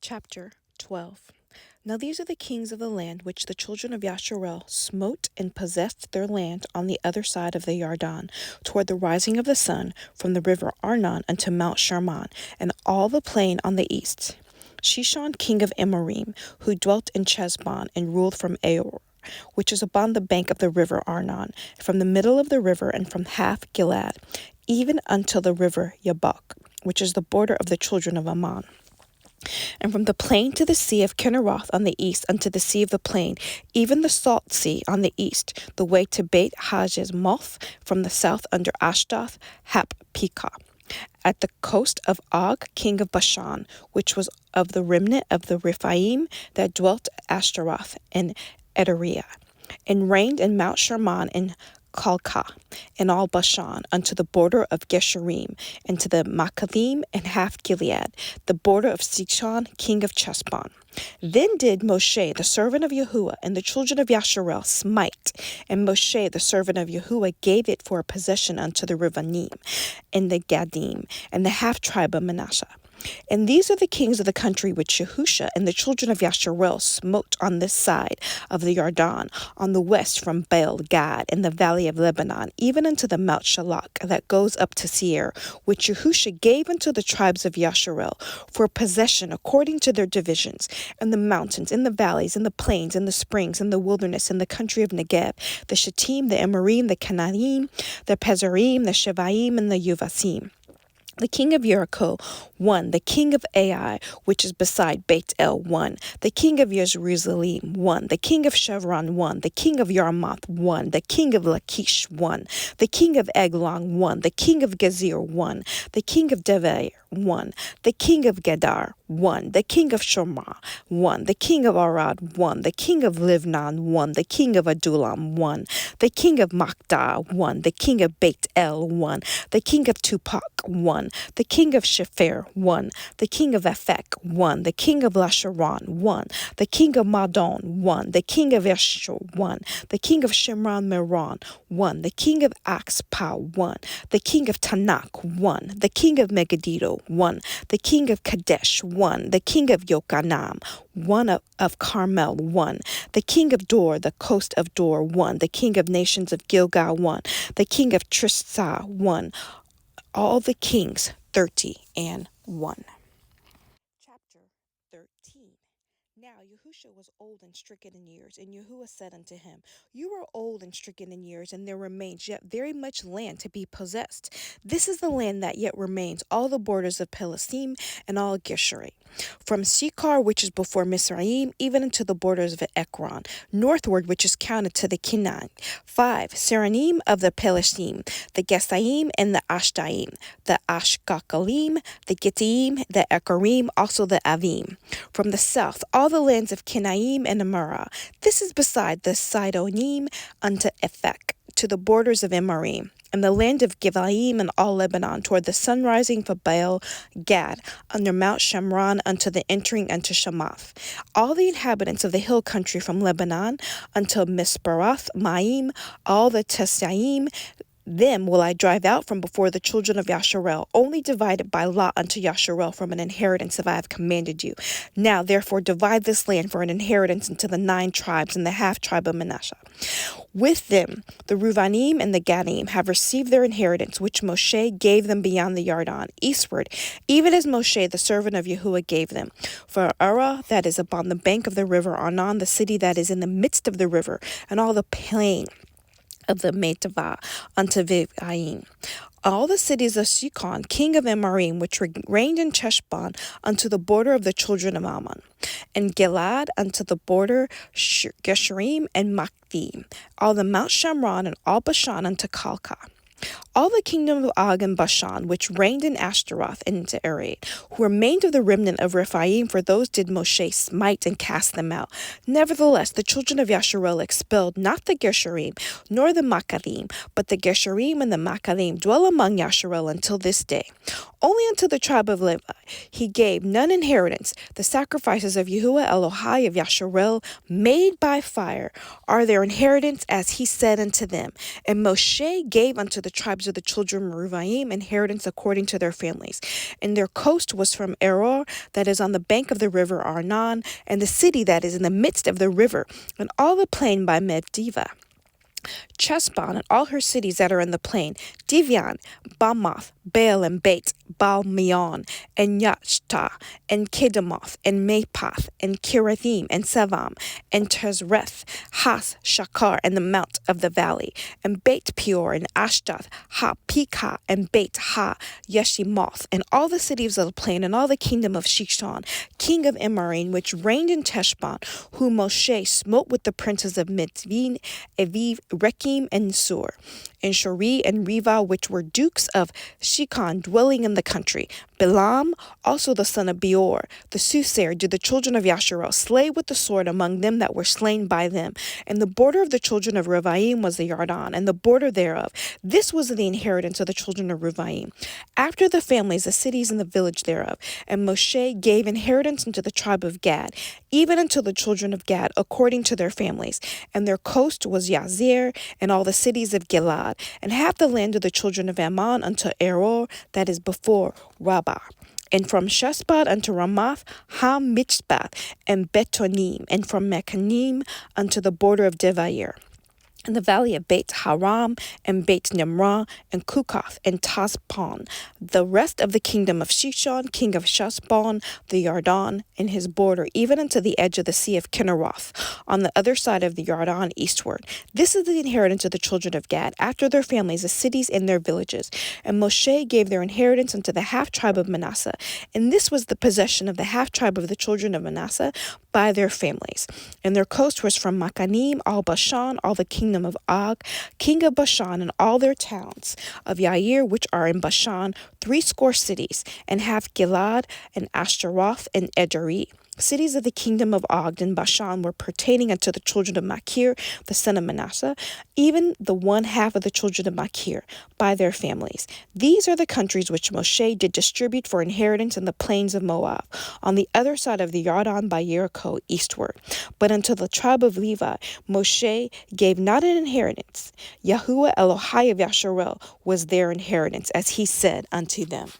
Chapter 12. Now these are the kings of the land which the children of Yasharel smote and possessed their land on the other side of the Yarden, toward the rising of the sun, from the river Arnon unto Mount Sherman, and all the plain on the east. Shishon king of Amorim, who dwelt in Chesbon, and ruled from Aor, which is upon the bank of the river Arnon, from the middle of the river, and from half Gilead, even unto the river Yabok, which is the border of the children of Ammon. And from the plain to the sea of Kinneroth on the east, unto the sea of the plain, even the salt sea on the east, the way to Beit Hajezmoth, from the south under Ashdoth, Hap Pekah, at the coast of Og, king of Bashan, which was of the remnant of the Rephaim that dwelt at Ashtaroth and Ederiah, and reigned in Mount Sherman and Kalkah, and all Bashan, unto the border of Geshurim, and to the Machathim and half Gilead, the border of Sihon, king of Chesbon. Then did Moshe, the servant of Yahuah, and the children of Yasharel smite, and Moshe, the servant of Yahuah, gave it for a possession unto the Rivanim, and the Gadim, and the half-tribe of Manasseh. And these are the kings of the country which YAHUSHA and the children of Yasharel smote on this side of the Yarden, on the west from Baal Gad, in the valley of Lebanon, even unto the Mount Shalak that goes up to Seir, which YAHUSHA gave unto the tribes of Yasharel for possession according to their divisions, and the mountains, and the valleys, and the plains, and the springs, and the wilderness, and the country of Negev, the Shittim, the Amorim, the Canaanim, the Pezarim, the Shevaim, and the Yuvasim. The king of Jericho, 1. The king of Ai, which is beside Beit El, 1. The king of Jerusalem, 1. The king of Chevron, 1. The king of Yarmoth, 1. The king of Lachish, 1. The king of Eglon, 1. The king of Gezer, 1. The king of Dever, 1. The king of Gedar, 1. The king of Shomra, 1. The king of Arad, 1. The king of Livnan, 1. The king of Adullam, 1. The king of Makdah, 1. The king of Beit El, 1. The king of Tupac, 1. The king of Shepher, 1. The king of Ephek, 1. The king of Lasharon, 1. The king of Madon, 1. The king of Eshur, 1. The king of Shimron Meron, 1. The king of Axpah, 1. The king of Tanakh, 1. The king of Megiddo, 1. The king of Kadesh, 1. The king of Yokanam, 1. Of Carmel, 1. The king of Dor, the coast of Dor, 1. The king of nations of Gilgal, 1. The king of Trisah, 1. All the kings, 30:1. Chapter 13. Now YAHUSHA was old and stricken in years, and Yahuah said unto him, You are old and stricken in years, and there remains yet very much land to be possessed. This is the land that yet remains, all the borders of Pelastim and all Geshuri, from Sychar, which is before Mizraim, even unto the borders of Ekron, northward, which is counted to the Canaan. 5. Seranim of the Pelastim, the Gesaim and the Ashtaim, the Ashkakalim, the Gittim, the Ekarim, also the Avim. From the south, all the lands of Kinaim and Amara. This is beside the Sidonim unto Ephek, to the borders of Emarim, and the land of Givaim and all Lebanon, toward the sun rising for Baal Gad, under Mount Shemron, unto the entering unto Shamath. All the inhabitants of the hill country from Lebanon until Misperath Maim, all the Tesaim, them will I drive out from before the children of Yasharel, only divided by lot unto Yasharel from an inheritance as I have commanded you. Now therefore divide this land for an inheritance unto the 9 tribes and the half-tribe of Manasseh. With them the Ruvanim and the Gadim have received their inheritance, which Moshe gave them beyond the Yarden, eastward, even as Moshe the servant of Yahuah gave them. For Arah, that is upon the bank of the river Arnon, the city that is in the midst of the river, and all the plain of the Metavah unto Vivaim. All the cities of Shikon, king of Emarim, which reigned in Cheshbon, unto the border of the children of Ammon, and Gilad unto the border Geshurim and Makdim, all the Mount Shamron and all Bashan unto Kalkah. All the kingdom of Og and Bashan, which reigned in Ashtaroth and into Arad, who remained of the remnant of Rephaim, for those did Moshe smite and cast them out. Nevertheless, the children of Yasharel expelled not the Geshurim, nor the Machathim, but the Geshurim and the Machathim dwell among Yasharel until this day. Only unto the tribe of Levi he gave none inheritance. The sacrifices of Yahuah Elohai of Yasharel, made by fire, are their inheritance, as he said unto them. And Moshe gave unto the the tribes of the children of Reuven, inheritance according to their families. And their coast was from Eror, that is on the bank of the river Arnon, and the city that is in the midst of the river, and all the plain by Medeva. Chesbon and all her cities that are in the plain, Divian, Bamoth, Baal and Bait, Baal-meon, and Yashta, and Kedemoth, and Mapath, and Kirathim, and Sevam, and Tezreth, Has, Shakar, and the mount of the valley, and Beit Peor, and Ashtath, Ha, Pekah, and Beit Ha, Yeshimoth, and all the cities of the plain, and all the kingdom of Shishon, king of Emarine, which reigned in Teshbon, whom Moshe smote with the princes of Mitzvin, Aviv, Rekem, and Sur, and Shori and Riva, which were dukes of Shechan, dwelling in the country. Bilam, also the son of Beor, the soothsayer, did the children of Yasharel slay with the sword among them that were slain by them. And the border of the children of Rephaim was the Yarden, and the border thereof. This was the inheritance of the children of Rephaim. After the families, the cities and the village thereof. And Moshe gave inheritance unto the tribe of Gad, even unto the children of Gad, according to their families. And their coast was Yazir, and all the cities of Gilad, and half the land of the children of Ammon unto Eror, that is before Rabbah. And from Shespad unto Ramath, Ha-Mitzbath, and Betonim, and from Mechanim unto the border of Devair, in the valley of Beit Haram, and Beit Nimrah, and Kukoth, and Tazpon, the rest of the kingdom of Shishon, king of Shashbon, the Yarden, and his border, even unto the edge of the sea of Kinneroth, on the other side of the Yarden eastward. This is the inheritance of the children of Gad, after their families, the cities and their villages. And Moshe gave their inheritance unto the half-tribe of Manasseh, and this was the possession of the half-tribe of the children of Manasseh by their families. And their coast was from Machanim, all Bashan, all the kingdom of Og, king of Bashan, and all their towns of Yair, which are in Bashan, 80 cities, and half Gilad, and Ashtaroth, and Edrei. Cities of the kingdom of Og and Bashan were pertaining unto the children of Machir, the son of Manasseh, even the one half of the children of Machir, by their families. These are the countries which Moshe did distribute for inheritance in the plains of Moab, on the other side of the Yarden by Jericho, eastward. But unto the tribe of Levi, Moshe gave not an inheritance. Yahuah Elohai of Yasharel was their inheritance, as he said unto them.